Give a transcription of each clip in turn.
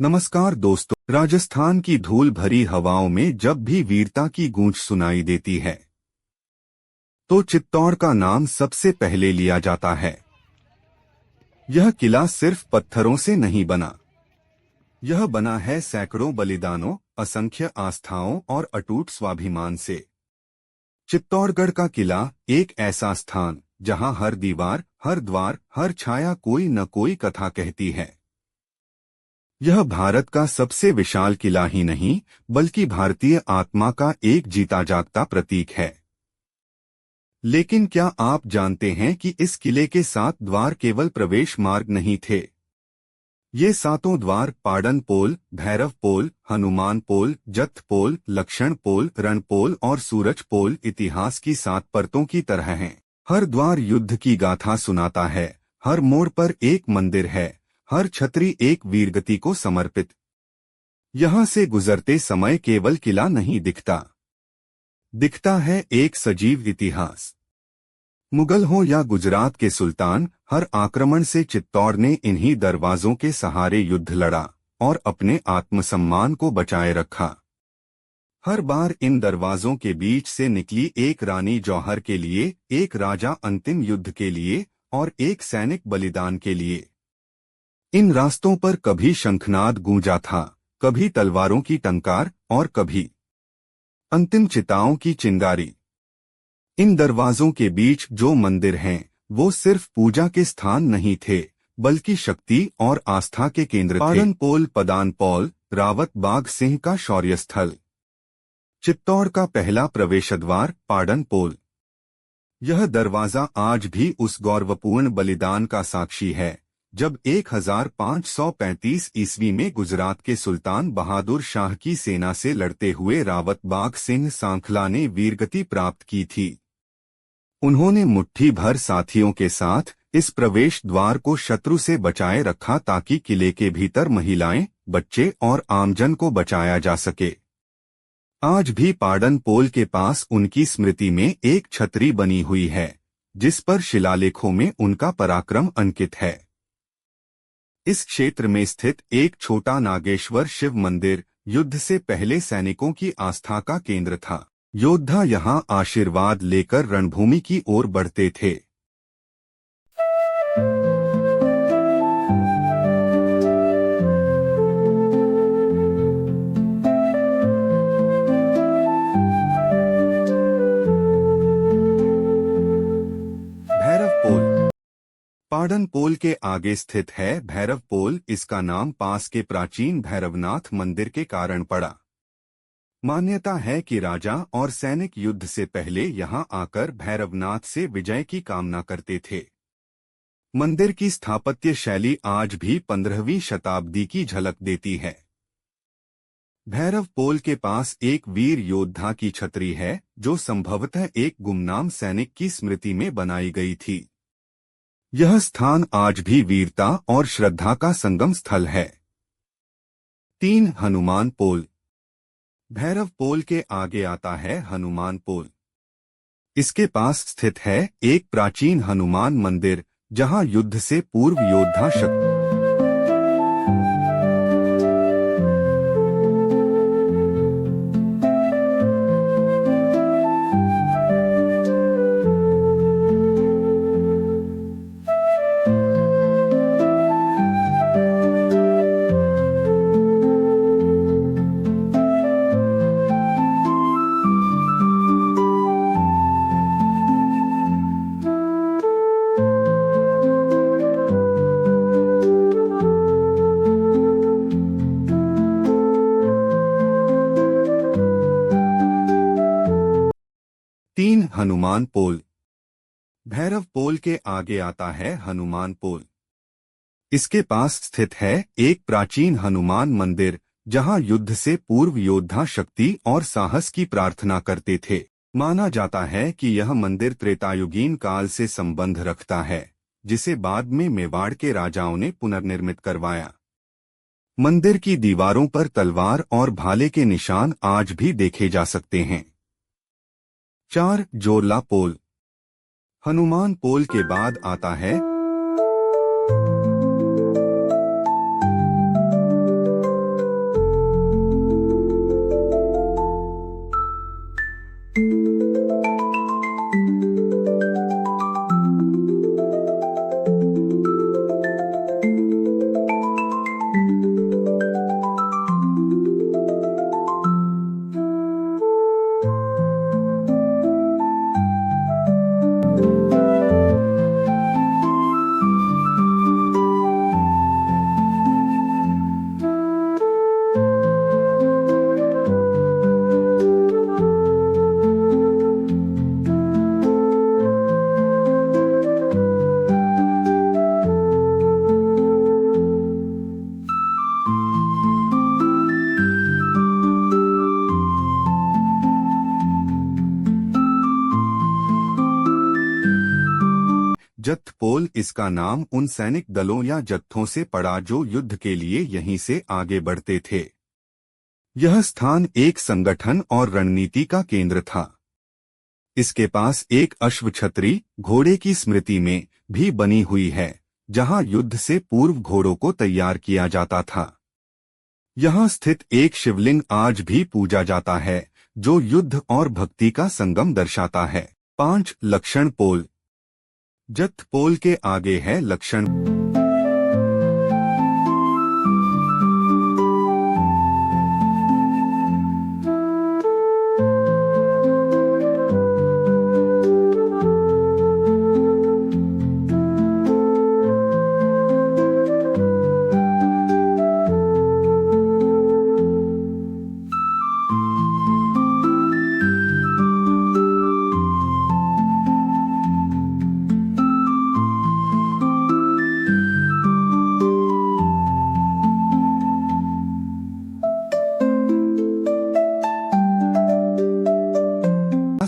नमस्कार दोस्तों। राजस्थान की धूल भरी हवाओं में जब भी वीरता की गूंज सुनाई देती है तो चित्तौड़ का नाम सबसे पहले लिया जाता है। यह किला सिर्फ पत्थरों से नहीं बना, यह बना है सैकड़ों बलिदानों, असंख्य आस्थाओं और अटूट स्वाभिमान से। चित्तौड़गढ़ का किला एक ऐसा स्थान जहां हर दीवार, हर द्वार, हर छाया कोई न कोई कथा कहती है। यह भारत का सबसे विशाल किला ही नहीं बल्कि भारतीय आत्मा का एक जीता जागता प्रतीक है। लेकिन क्या आप जानते हैं कि इस किले के 7 द्वार केवल प्रवेश मार्ग नहीं थे। ये 7 द्वार पाडन पोल, भैरव पोल, हनुमान पोल, जत्थ पोल, लक्षण पोल, रण पोल और सूरज पोल इतिहास की 7 परतों की तरह हैं। हर द्वार युद्ध की गाथा सुनाता है, हर मोड़ पर एक मंदिर है, हर छतरी एक वीरगति को समर्पित। यहां से गुजरते समय केवल किला नहीं दिखता है एक सजीव इतिहास। मुगल हो या गुजरात के सुल्तान, हर आक्रमण से चित्तौड़ ने इन्हीं दरवाजों के सहारे युद्ध लड़ा और अपने आत्मसम्मान को बचाए रखा। हर बार इन दरवाजों के बीच से निकली एक रानी जौहर के लिए, एक राजा अंतिम युद्ध के लिए और एक सैनिक बलिदान के लिए। इन रास्तों पर कभी शंखनाद गूंजा था, कभी तलवारों की टंकार और कभी अंतिम चिताओं की चिंगारी। इन दरवाजों के बीच जो मंदिर हैं, वो सिर्फ पूजा के स्थान नहीं थे बल्कि शक्ति और आस्था के केंद्र थे। पाडन पोल पदान पौल, रावत बाघ सिंह का शौर्य स्थल। चित्तौड़ का पहला प्रवेशद्वार पाडन पोल। यह दरवाजा आज भी उस गौरवपूर्ण बलिदान का साक्षी है जब 1535 ईस्वी में गुजरात के सुल्तान बहादुर शाह की सेना से लड़ते हुए रावत बाघ सिंह सांखला ने वीरगति प्राप्त की थी। उन्होंने मुट्ठी भर साथियों के साथ इस प्रवेश द्वार को शत्रु से बचाए रखा ताकि किले के भीतर महिलाएं, बच्चे और आमजन को बचाया जा सके। आज भी पाडन पोल के पास उनकी स्मृति में एक छतरी बनी हुई है जिस पर शिलालेखों में उनका पराक्रम अंकित है। इस क्षेत्र में स्थित एक छोटा नागेश्वर शिव मंदिर युद्ध से पहले सैनिकों की आस्था का केंद्र था। योद्धा यहां आशीर्वाद लेकर रणभूमि की ओर बढ़ते थे। पाडन पोल के आगे स्थित है भैरव पोल। इसका नाम पास के प्राचीन भैरवनाथ मंदिर के कारण पड़ा। मान्यता है कि राजा और सैनिक युद्ध से पहले यहां आकर भैरवनाथ से विजय की कामना करते थे। मंदिर की स्थापत्य शैली आज भी 15वीं शताब्दी की झलक देती है। भैरव पोल के पास एक वीर योद्धा की छतरी है जो संभवतः एक गुमनाम सैनिक की स्मृति में बनाई गई थी। यह स्थान आज भी वीरता और श्रद्धा का संगम स्थल है। 3 हनुमान पोल। भैरव पोल के आगे आता है हनुमान पोल। इसके पास स्थित है एक प्राचीन हनुमान मंदिर जहां युद्ध से पूर्व योद्धा शक्ति 3 हनुमान पोल। भैरव पोल के आगे आता है हनुमान पोल। इसके पास स्थित है एक प्राचीन हनुमान मंदिर जहां युद्ध से पूर्व योद्धा शक्ति और साहस की प्रार्थना करते थे। माना जाता है कि यह मंदिर त्रेतायुगीन काल से संबंध रखता है जिसे बाद में मेवाड़ के राजाओं ने पुनर्निर्मित करवाया। मंदिर की दीवारों पर तलवार और भाले के निशान आज भी देखे जा सकते हैं। 4 जोरला पोल। हनुमान पोल के बाद आता है जत्थपोल इसका नाम उन सैनिक दलों या जत्थों से पड़ा जो युद्ध के लिए यहीं से आगे बढ़ते थे। यह स्थान एक संगठन और रणनीति का केंद्र था। इसके पास एक अश्वछत्री घोड़े की स्मृति में भी बनी हुई है, जहां युद्ध से पूर्व घोड़ों को तैयार किया जाता था। यहां स्थित एक शिवलिंग आज भी पूजा जाता है, जो युद्ध और भक्ति का संगम दर्शाता है। 5 लक्षण पोल। जत्थपोल के आगे है लक्षण।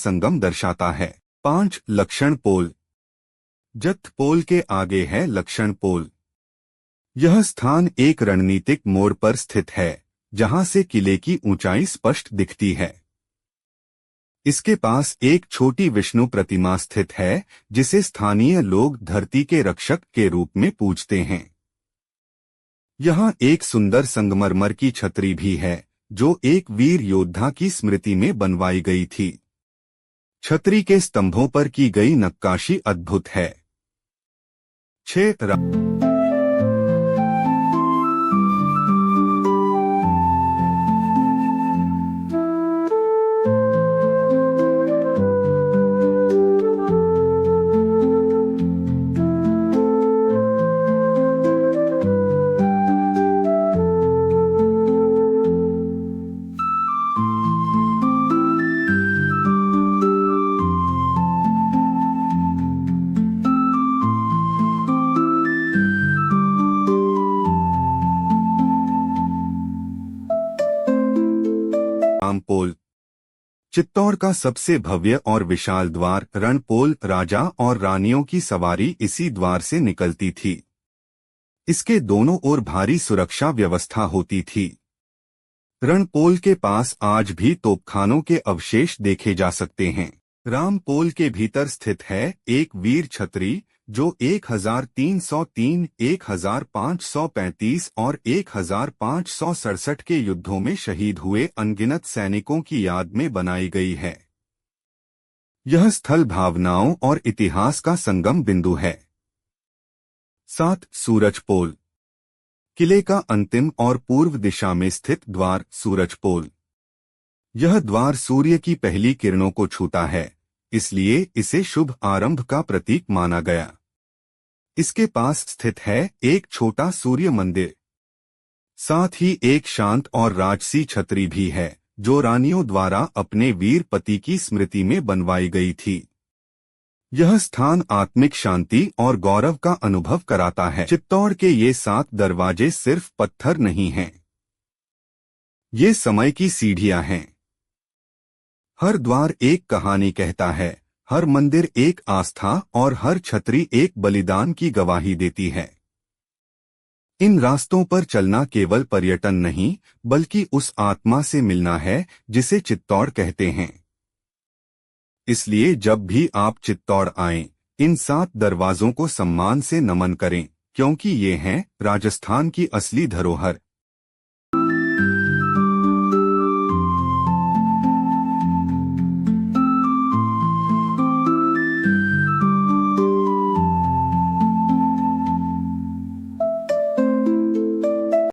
संगम दर्शाता है। 5 लक्षण पोल। जत्थपोल के आगे है लक्षण पोल। यह स्थान एक रणनीतिक मोड़ पर स्थित है, जहां से किले की ऊंचाई स्पष्ट दिखती है। इसके पास एक छोटी विष्णु प्रतिमा स्थित है, जिसे स्थानीय लोग धरती के रक्षक के रूप में पूजते हैं। यहां एक सुंदर संगमरमर की छतरी भी है, जो एक वीर योद्धा की स्मृति में बनवाई गई थी। छतरी के स्तंभों पर की गई नक्काशी अद्भुत है। 6 रामपोल। चित्तौड़ का सबसे भव्य और विशाल द्वार रणपोल, राजा और रानियों की सवारी इसी द्वार से निकलती थी। इसके दोनों ओर भारी सुरक्षा व्यवस्था होती थी। रणपोल के पास आज भी तोपखानों के अवशेष देखे जा सकते हैं। रामपोल के भीतर स्थित है एक वीर छतरी, जो 1303, 1535 और 1567 के युद्धों में शहीद हुए अनगिनत सैनिकों की याद में बनाई गई है। यह स्थल भावनाओं और इतिहास का संगम बिंदु है। 7 सूरजपोल। किले का अंतिम और पूर्व दिशा में स्थित द्वार सूरजपोल। यह द्वार सूर्य की पहली किरणों को छूता है, इसलिए इसे शुभ आरंभ का प्रतीक माना गया। इसके पास स्थित है एक छोटा सूर्य मंदिर। साथ ही एक शांत और राजसी छतरी भी है, जो रानियों द्वारा अपने वीर पति की स्मृति में बनवाई गई थी। यह स्थान आत्मिक शांति और गौरव का अनुभव कराता है। चित्तौड़ के ये 7 दरवाजे सिर्फ पत्थर नहीं हैं, ये समय की सीढ़ियां हैं। हर द्वार एक कहानी कहता है, हर मंदिर एक आस्था और हर छतरी एक बलिदान की गवाही देती है। इन रास्तों पर चलना केवल पर्यटन नहीं, बल्कि उस आत्मा से मिलना है जिसे चित्तौड़ कहते हैं। इसलिए जब भी आप चित्तौड़ आएं, इन 7 दरवाजों को सम्मान से नमन करें, क्योंकि ये हैं राजस्थान की असली धरोहर।